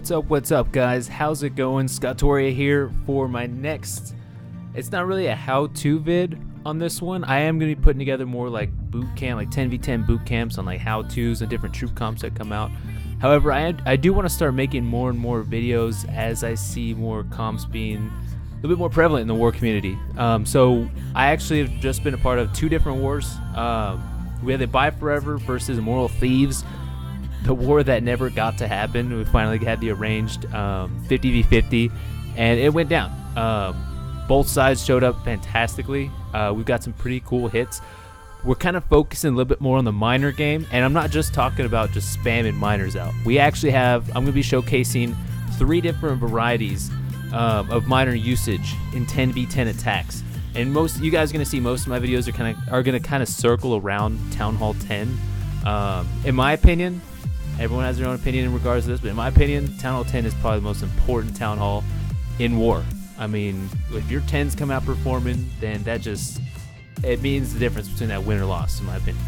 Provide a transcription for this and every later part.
What's up, guys? How's it going? Scottoria here for my next, it's not really a how-to vid on this one. I am going to be putting together more like boot camp, like 10v10 boot camps on like how-tos and different troop comps that come out. However, I do want to start making more and more videos as I see more comps being a little bit more prevalent in the war community. So I actually have just been a part of two different wars. We had the ByeForever versus Immoral Thieves, the war that never got to happen. We finally had the arranged 50v50, and it went down. Both sides showed up fantastically. We've got some pretty cool hits. We're kind of focusing a little bit more on the miner game, and I'm not just talking about just spamming miners out. We actually have, I'm going to be showcasing 3 different varieties of miner usage in 10v10 attacks. And you guys are going to see most of my videos are going to kind of circle around Town Hall 10. In my opinion, everyone has their own opinion in regards to this, but in my opinion, Town Hall 10 is probably the most important Town Hall in war. I mean, if your 10s come out performing, then that just, it means the difference between that win or loss, in my opinion.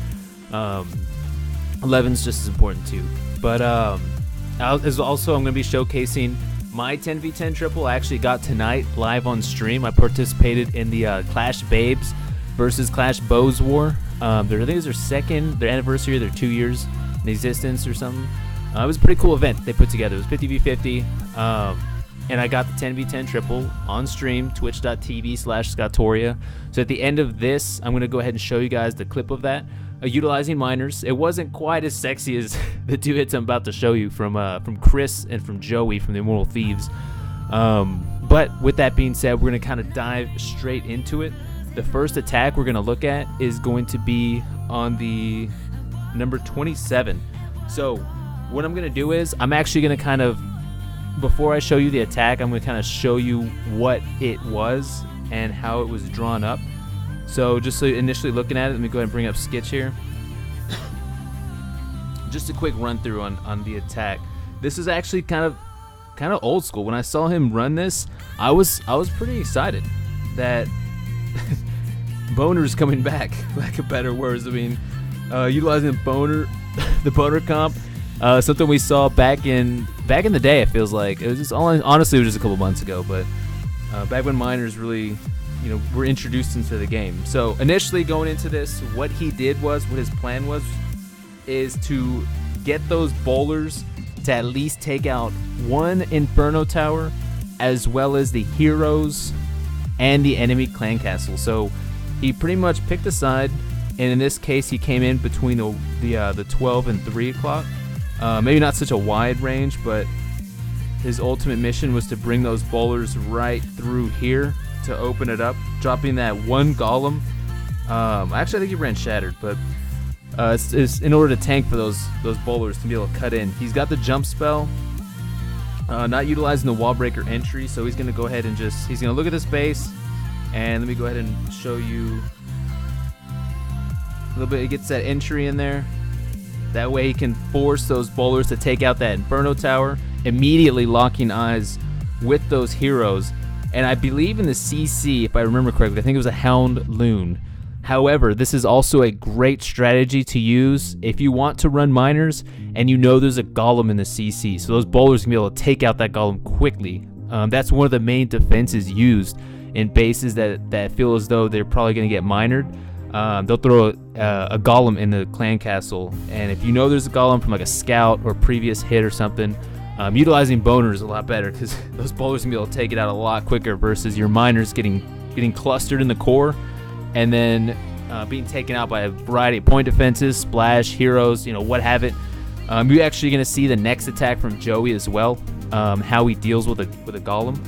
11's just as important too. But also, I'm going to be showcasing my 10v10 triple I actually got tonight live on stream. I participated in the Clash Babes versus Clash Bows war. I think it was their anniversary, their 2 years in existence or something. It was a pretty cool event they put together. It was 50v50, and I got the 10v10 triple on stream, twitch.tv/Scottoria. So at the end of this, I'm going to go ahead and show you guys the clip of that, utilizing miners. It wasn't quite as sexy as the 2 hits I'm about to show you from Chris and from Joey from the Immoral Thieves. But with that being said, we're going to kind of dive straight into it. The first attack we're going to look at is going to be on the number 27. So what I'm going to do is I'm actually going to kind of, before I show you the attack, I'm going to kind of show you what it was and how it was drawn up. So just so initially looking at it, let me go ahead and bring up Skitch here. Just a quick run through on the attack. This is actually kind of old school. When I saw him run this, I was pretty excited that Boner's coming back, lack of better words. I mean, utilizing the boner comp, something we saw back in the day. It feels like it was just honestly, it was just a couple months ago, but back when miners really, were introduced into the game. So initially going into this, what his plan was, is to get those bowlers to at least take out 1 Inferno Tower, as well as the heroes and the enemy clan castle. So he pretty much picked a side, and in this case, he came in between the 12 and 3 o'clock. Maybe not such a wide range, but his ultimate mission was to bring those bowlers right through here to open it up, dropping that 1 golem. Actually, I think he ran Shattered, but it's in order to tank for those bowlers to be able to cut in. He's got the jump spell, not utilizing the wall breaker entry, so he's going to go ahead and he's going to look at this base, and let me go ahead and show you a little bit. He gets that entry in there. That way he can force those bowlers to take out that Inferno Tower, immediately locking eyes with those heroes. And I believe in the CC, if I remember correctly, I think it was a Hound Loon. However, this is also a great strategy to use if you want to run miners and there's a golem in the CC. So those bowlers can be able to take out that golem quickly. That's one of the main defenses used in bases that feel as though they're probably going to get minered. They'll throw a golem in the clan castle, and if there's a golem from like a scout or previous hit or something, utilizing boner is a lot better, because those bowlers can be able to take it out a lot quicker versus your miners getting clustered in the core and then being taken out by a variety of point defenses, splash, heroes, what have it. You're actually going to see the next attack from Joey as well, how he deals with a golem.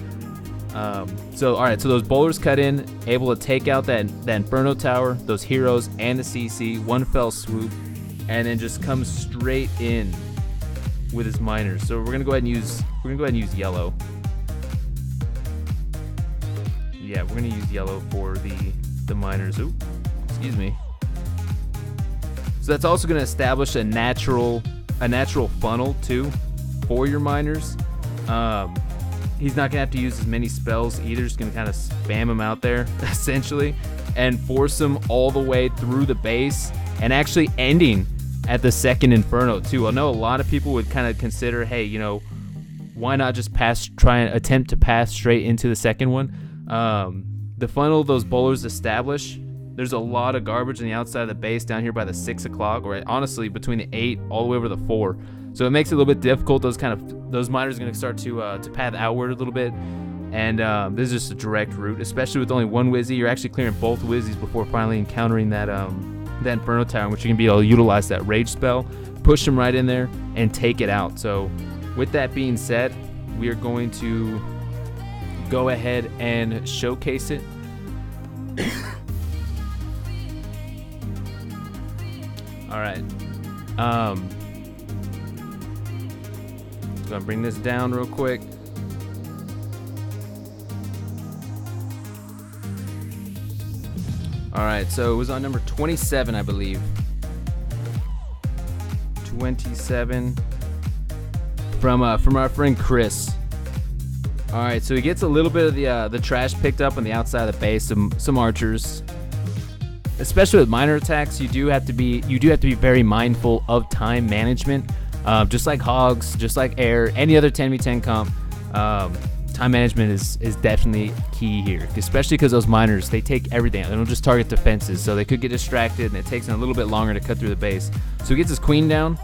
So alright, so those bowlers cut in, able to take out that Inferno Tower, those heroes, and the CC, one fell swoop, and then just comes straight in with his miners. So we're gonna go ahead and use yellow. Yeah, we're gonna use yellow for the miners. Ooh, excuse me. So that's also gonna establish a natural funnel too for your miners. He's not going to have to use as many spells either. Just going to kind of spam them out there, essentially, and force them all the way through the base, and actually ending at the second Inferno, too. I know a lot of people would kind of consider, hey, why not just try and attempt to pass straight into the second one? The funnel those bowlers establish, there's a lot of garbage on the outside of the base down here by the 6 o'clock, or honestly between the 8 all the way over the 4. So it makes it a little bit difficult. Those miners are going to start to path outward a little bit, and this is just a direct route, especially with only one Wizzy. You're actually clearing both Wizzies before finally encountering that Inferno Tower, in which you can be able to utilize that rage spell, push them right in there, and take it out. So with that being said, we are going to go ahead and showcase it. All right. Gonna bring this down real quick. All right, so it was on number 27, I believe. 27 from our friend Chris. All right, so he gets a little bit of the trash picked up on the outside of the base. Some archers, especially with miner attacks, you do have to be very mindful of time management. Just like hogs, just like air, any other 10v10 comp, time management is definitely key here, especially because those miners, they take everything. They don't just target defenses, so they could get distracted, and it takes them a little bit longer to cut through the base. So he gets his queen down,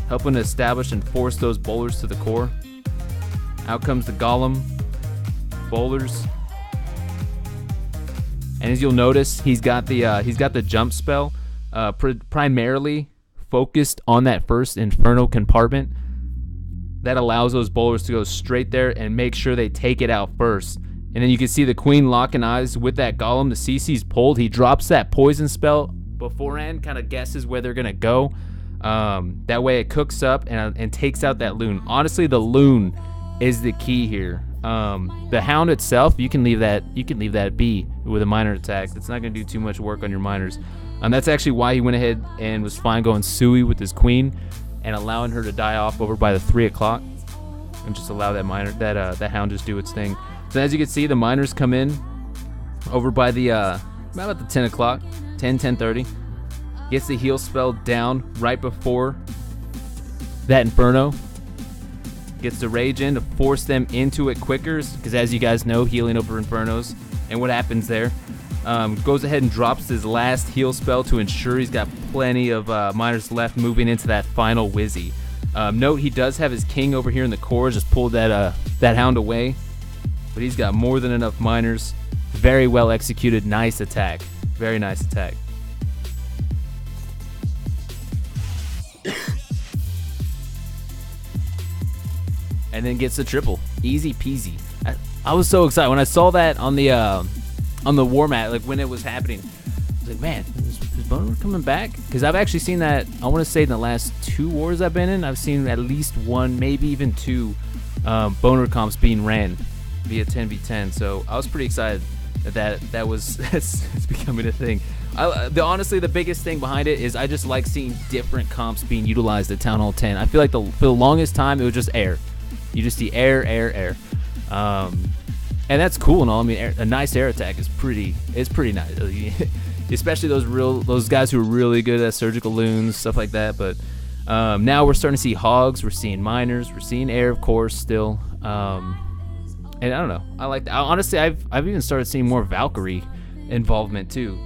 helping to establish and force those bowlers to the core. Out comes the golem bowlers, and as you'll notice, he's got the jump spell primarily focused on that first Inferno compartment. That allows those bowlers to go straight there and make sure they take it out first. And then you can see the queen locking eyes with that golem. The CC's pulled. He drops that poison spell beforehand, kind of guesses where they're gonna go. That way it cooks up and takes out that loon. Honestly, the loon is the key here. The hound itself, you can leave that be with a miner attack. It's not gonna do too much work on your miners. That's actually why he went ahead and was fine going Sui with his queen and allowing her to die off over by the 3 o'clock and just allow that hound just do its thing. So as you can see, the miners come in over by the about the 10 o'clock, 10:30. Gets the heal spell down right before that Inferno. Gets the rage in to force them into it quicker, because as you guys know, healing over Infernos. And what happens there? Goes ahead and drops his last heal spell to ensure he's got plenty of miners left moving into that final Wizzy. Note he does have his king over here in the core, just pulled that hound away, but he's got more than enough miners. Very well executed, nice attack, very nice attack. And then gets the triple, easy peasy. I was so excited when I saw that on the war mat, like when it was happening. I was like, man, is Boner coming back? Because I've actually seen that, I want to say in the last 2 wars I've been in, I've seen at least 1, maybe even 2 Boner comps being ran via 10v10. So I was pretty excited that was it's becoming a thing. Honestly, the biggest thing behind it is I just like seeing different comps being utilized at Town Hall 10. I feel like for the longest time it was just air. You just see air. And that's cool and all. I mean, a nice air attack is pretty nice, especially those guys who are really good at surgical loons, stuff like that. But now we're starting to see hogs, we're seeing miners, we're seeing air, of course, still. And I don't know, I like that. Honestly, I've even started seeing more Valkyrie involvement too.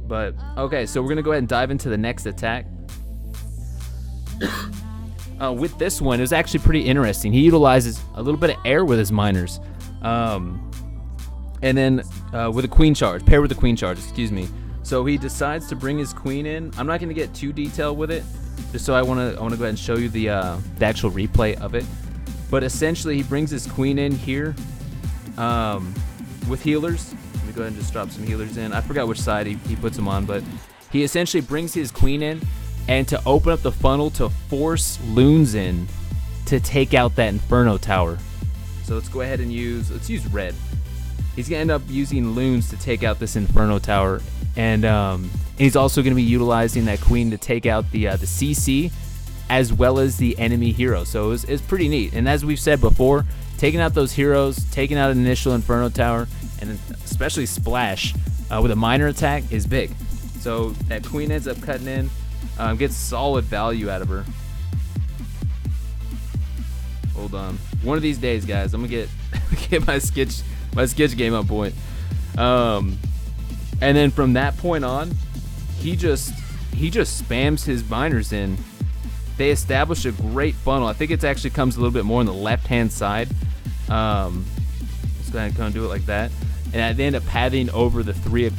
But okay, so we're gonna go ahead and dive into the next attack. With this one, it was actually pretty interesting. He utilizes a little bit of air with his miners. And then with a queen charge, paired with a queen charge, excuse me. So he decides to bring his queen in. I'm not going to get too detailed with it, just so I want to go ahead and show you the actual replay of it. But essentially, he brings his queen in here with healers. Let me go ahead and just drop some healers in. I forgot which side he puts them on, but he essentially brings his queen in, and to open up the funnel to force loons in to take out that Inferno Tower. So let's go ahead and let's use red. He's gonna end up using loons to take out this Inferno Tower, and he's also gonna be utilizing that queen to take out the CC as well as the enemy hero. So it's pretty neat. And as we've said before, taking out those heroes, taking out an initial Inferno Tower, and then especially Splash with a minor attack is big. So that queen ends up cutting in, gets solid value out of her. Hold on. One of these days, guys, I'm gonna get my sketch game on point. And then from that point on, he just spams his miners in. They establish a great funnel. I think it actually comes a little bit more on the left-hand side. Let's go ahead and kind of do it like that. And they end up pathing over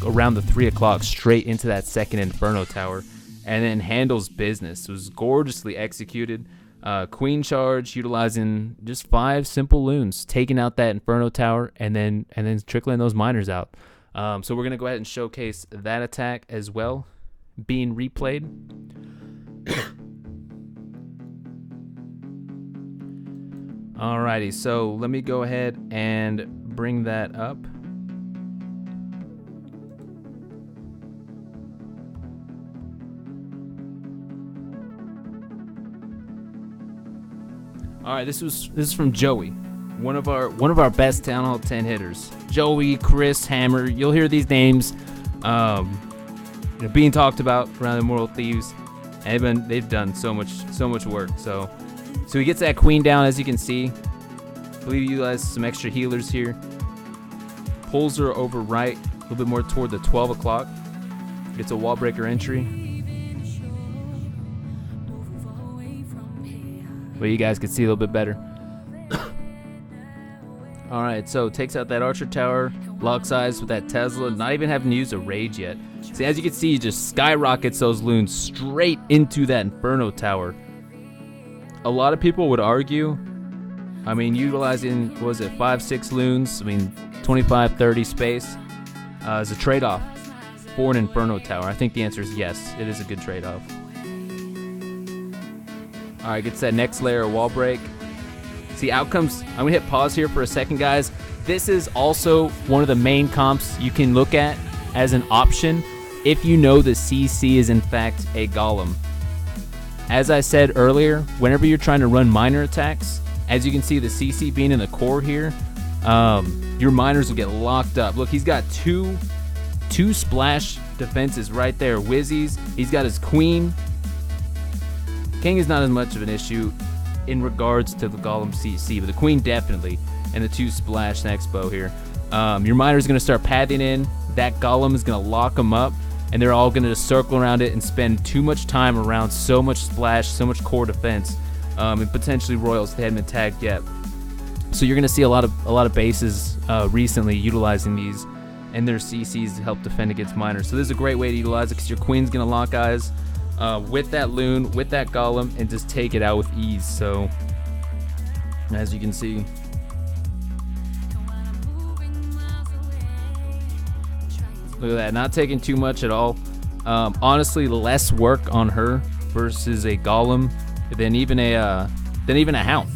around the 3 o'clock straight into that second Inferno Tower, and then handles business. It was gorgeously executed. Queen charge, utilizing just 5 simple loons, taking out that Inferno Tower, and then trickling those miners out. So we're gonna go ahead and showcase that attack as well, being replayed. Alrighty, so let me go ahead and bring that up. All right, this is from Joey, one of our best Town Hall 10 hitters. Joey, Chris, Hammer, you'll hear these names being talked about around the Immoral Thieves, and they've done so much work. So he gets that queen down, as you can see. I believe he utilizes some extra healers here. Pulls her over right, a little bit more toward the 12 o'clock. Gets a wall breaker entry. But you guys can see a little bit better. Alright, so takes out that Archer Tower, locks eyes with that Tesla, not even having to use a rage yet. See, as you can see, he just skyrockets those loons straight into that Inferno Tower. A lot of people would argue, I mean, utilizing, what was it, 5-6 loons, I mean, 25-30 space, is a trade-off for an Inferno Tower. I think the answer is yes, it is a good trade-off. Alright, gets that next layer of wall break. See, outcomes, I'm going to hit pause here for a second, guys. This is also one of the main comps you can look at as an option if you know the CC is in fact a golem. As I said earlier, whenever you're trying to run miner attacks, as you can see the CC being in the core here, your miners will get locked up. Look, he's got two splash defenses right there. Wizzies, he's got his queen. King is not as much of an issue in regards to the golem CC, but the queen definitely, and the 2 splash and expo here. Your miner is going to start pathing in. That golem is going to lock them up, and they're all going to just circle around it and spend too much time around so much splash, so much core defense, and potentially royals they hadn't been tagged yet. So you're going to see a lot of bases recently utilizing these and their CCs to help defend against miners. So this is a great way to utilize it because your queen's going to lock eyes with that loon, with that golem, and just take it out with ease. So as you can see, look at that, not taking too much at all. Honestly, less work on her versus a golem than even a hound.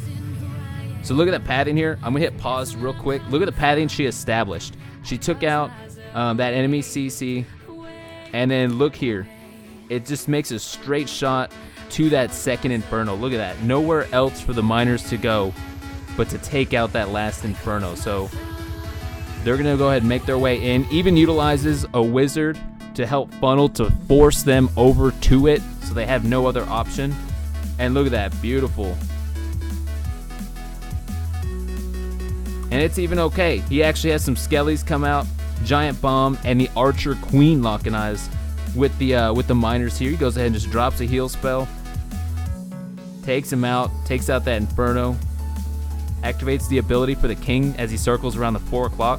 So look at that padding here. I'm gonna hit pause real quick. Look at the padding she established. She took out that enemy CC, and then look here. It just makes a straight shot to that second Inferno. Look at that. Nowhere else for the miners to go but to take out that last Inferno. So they're going to go ahead and make their way in. Even utilizes a wizard to help funnel to force them over to it so they have no other option. And look at that. Beautiful. And it's even okay. He actually has some skellies come out, giant bomb, and the Archer Queen locking eyes with the miners here. He goes ahead and just drops a heal spell, takes him out, takes out that Inferno, activates the ability for the King as he circles around the 4 o'clock,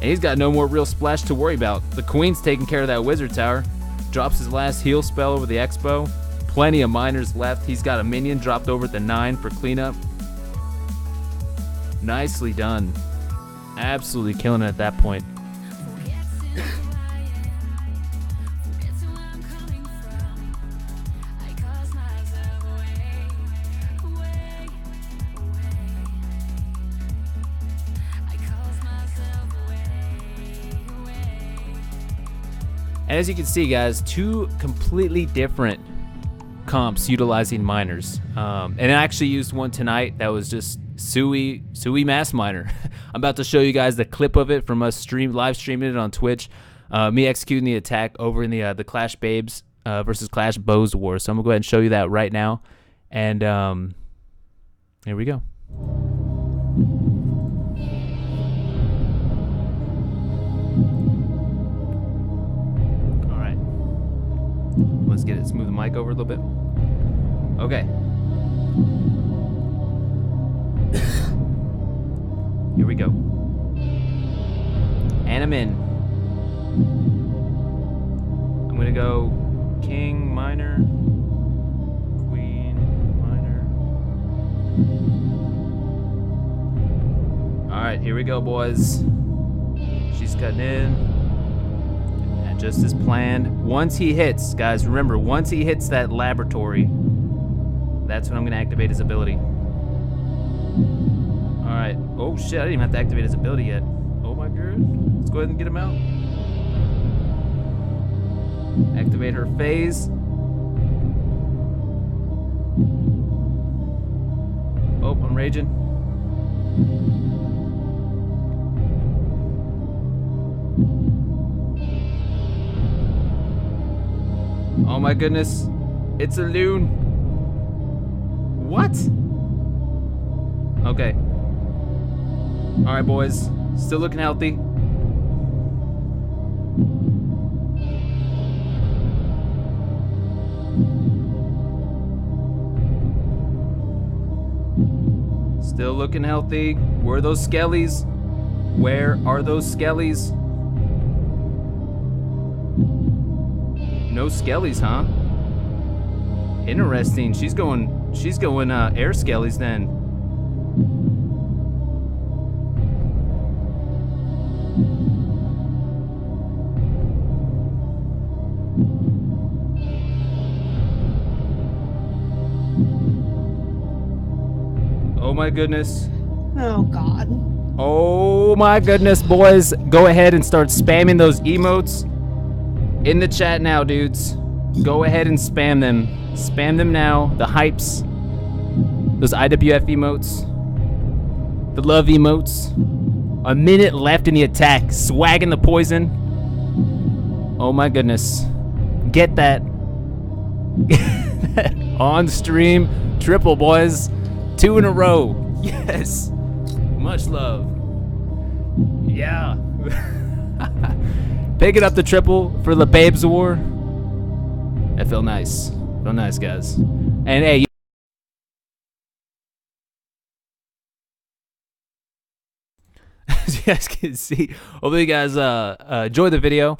and he's got no more real splash to worry about. The Queen's taking care of that Wizard Tower, drops his last heal spell over the Expo, plenty of miners left. He's got a minion dropped over at the 9 for cleanup. Nicely done. Absolutely killing it at that point. And as you can see, guys, 2 completely different comps utilizing miners. And I actually used one tonight that was just Sui Mass Miner. I'm about to show you guys the clip of it from us live streaming it on Twitch. Me executing the attack over in the Clash Babes versus Clash Bows war. So I'm gonna go ahead and show you that right now. And here we go. All right. Let's get it. Smooth the mic over a little bit. Okay. Here we go. And I'm in. I'm gonna go king, minor, queen, minor. All right, here we go, boys. She's cutting in. And just as planned. Once he hits, guys, remember, once he hits that laboratory, that's when I'm gonna activate his ability. All right. Oh shit, I didn't even have to activate his ability yet. Oh my god. Let's go ahead and get him out. Activate her phase. Oh, I'm raging. Oh my goodness. It's a loon. What? Okay. Alright, boys. Still looking healthy. Still looking healthy. Where are those skellies? Where are those skellies? No skellies, huh? Interesting. She's going air skellies then. Oh my goodness. Oh god. Oh my goodness, boys. Go ahead and start spamming those emotes in the chat now, dudes. Go ahead and spam them. Spam them now. The hypes. Those IWF emotes. The love emotes. A minute left in the attack. Swagging the poison. Oh my goodness. Get that. On stream. Triple, boys. 2 in a row. Yes. Much love. Yeah. Picking up the triple for the Babes War. That felt nice. Felt nice, guys. And hey, as you guys can see, hopefully you guys enjoyed the video.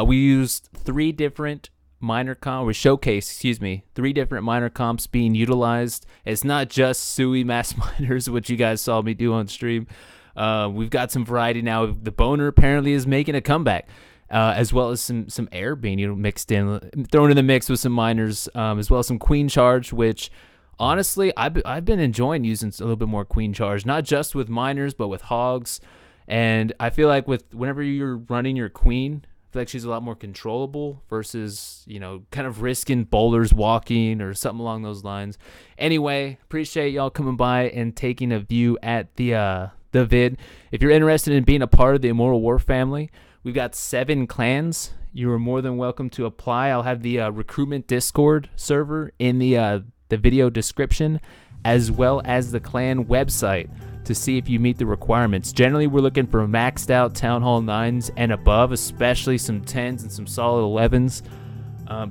We used 3 different minor comp, we showcased, excuse me, 3 different minor comps being utilized. It's not just Sui mass minors, which you guys saw me do on stream. We've got some variety now. The boner apparently is making a comeback, as well as some air being mixed in, thrown in the mix with some minors, as well as some queen charge, which honestly I've been enjoying using a little bit more queen charge, not just with minors but with hogs. And I feel like whenever you're running your queen, I feel like she's a lot more controllable versus, you know, kind of risking boulders walking or something along those lines. Anyway, appreciate y'all coming by and taking a view at the vid. If you're interested in being a part of the Immoral War family, we've got 7 clans. You are more than welcome to apply. I'll have the recruitment Discord server in the video description, as well as the clan website, to see if you meet the requirements. Generally, we're looking for maxed out Town Hall 9s and above, especially some 10s and some solid 11s.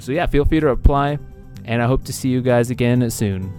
So yeah, feel free to apply, and I hope to see you guys again soon.